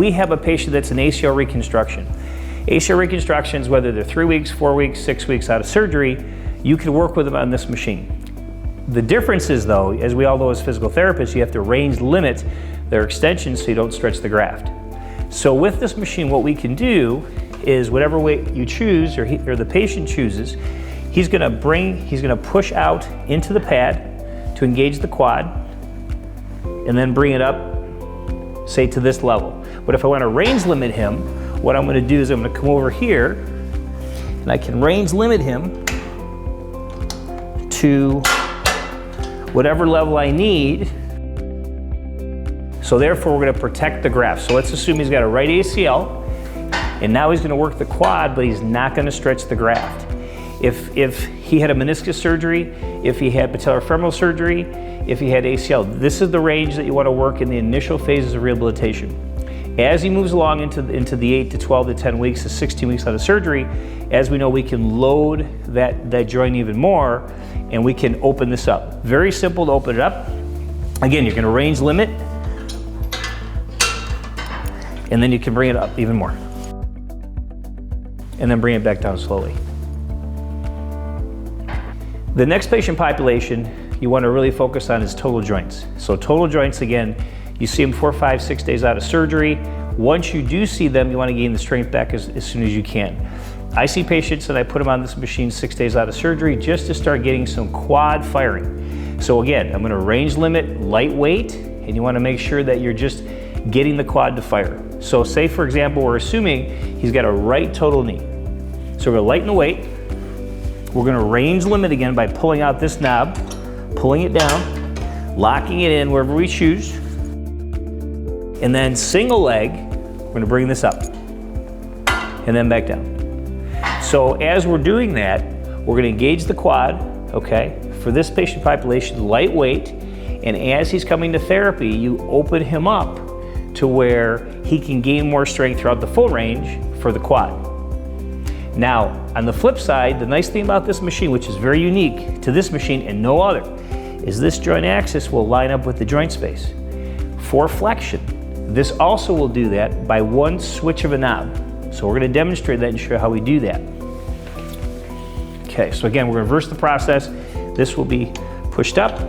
we have a patient that's an ACL reconstruction. ACL reconstructions, whether they're 3 weeks, 4 weeks, 6 weeks out of surgery, you can work with them on this machine. The difference is though, as we all know as physical therapists, you have to range limit their extensions so you don't stretch the graft. So with this machine, what we can do is whatever weight you choose or the patient chooses, he's gonna push out into the pad to engage the quad and then bring it up, say to this level. But if I wanna range limit him, what I'm gonna do is I'm gonna come over here and I can range limit him to whatever level I need. So therefore we're gonna protect the graft. So let's assume he's got a right ACL and now he's gonna work the quad, but he's not gonna stretch the graft. If he had a meniscus surgery, if he had patellofemoral surgery, if he had ACL, this is the range that you wanna work in the initial phases of rehabilitation. As he moves along into the 8 to 12 to 10 weeks to 16 weeks out of surgery, as we know, we can load that joint even more and we can open this up. Very simple to open it up. Again, you're gonna range limit and then you can bring it up even more. And then bring it back down slowly. The next patient population you want to really focus on is total joints. So total joints, again, you see them 4, 5, 6 days out of surgery. Once you do see them, you want to gain the strength back as soon as you can. I see patients and I put them on this machine 6 days out of surgery just to start getting some quad firing. So again, I'm going to range limit lightweight, and you want to make sure that you're just getting the quad to fire. So say for example, we're assuming he's got a right total knee. So we're going to lighten the weight. We're going to range limit again by pulling out this knob, pulling it down, locking it in wherever we choose. And then single leg, we're going to bring this up and then back down. So as we're doing that, we're going to engage the quad, okay? For this patient population, lightweight, and as he's coming to therapy, you open him up to where he can gain more strength throughout the full range for the quad. Now, on the flip side, the nice thing about this machine, which is very unique to this machine and no other, is this joint axis will line up with the joint space. For flexion, this also will do that by one switch of a knob. So we're going to demonstrate that and show how we do that. Okay, so again, we're going to reverse the process. This will be pushed up.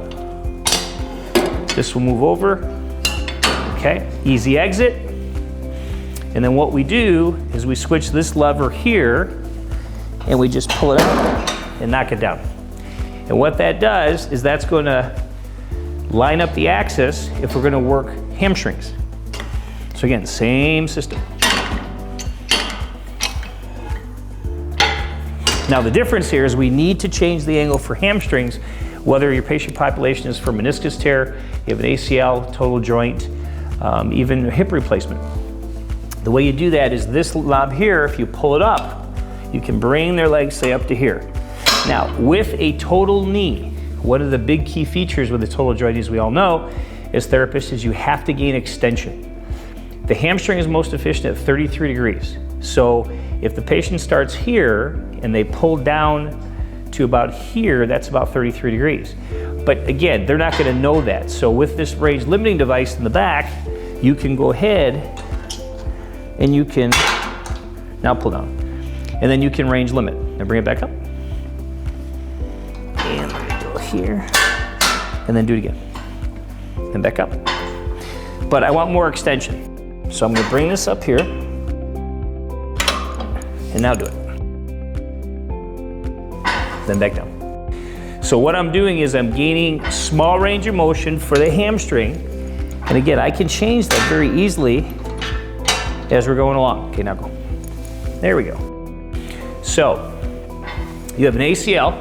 This will move over. Okay, easy exit. And then what we do is we switch this lever here and we just pull it up and knock it down. And what that does is that's going to line up the axis if we're going to work hamstrings. So again, same system. Now the difference here is we need to change the angle for hamstrings, whether your patient population is for meniscus tear, you have an ACL, total joint, even a hip replacement. The way you do that is this knob here, if you pull it up, you can bring their legs, say, up to here. Now, with a total knee, one of the big key features with a total joint, as we all know, as therapists, is you have to gain extension. The hamstring is most efficient at 33 degrees. So if the patient starts here and they pull down to about here, that's about 33 degrees. But again, they're not going to know that. So with this range limiting device in the back, you can go ahead and you can now pull down. And then you can range limit. Now bring it back up. And let me go here. And then do it again. And back up. But I want more extension. So I'm going to bring this up here. And now do it. Then back down. So what I'm doing is I'm gaining small range of motion for the hamstring. And again, I can change that very easily as we're going along. Okay, now go. There we go. So you have an ACL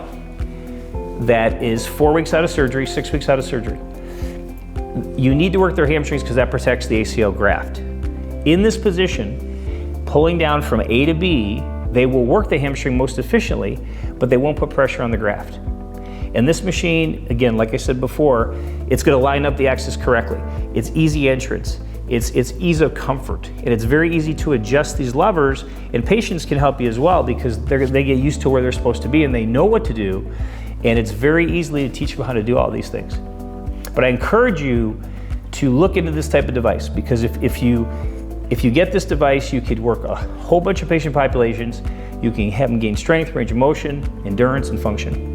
that is 4 weeks out of surgery, 6 weeks out of surgery. You need to work their hamstrings because that protects the ACL graft. In this position, pulling down from A to B, they will work the hamstring most efficiently, but they won't put pressure on the graft. And this machine, again, like I said before, it's going to line up the axis correctly. It's easy entrance. It's ease of comfort. And it's very easy to adjust these levers, and patients can help you as well because they get used to where they're supposed to be and they know what to do. And it's very easy to teach them how to do all these things. But I encourage you to look into this type of device because if you If you get this device, you could work a whole bunch of patient populations. You can have them gain strength, range of motion, endurance, and function.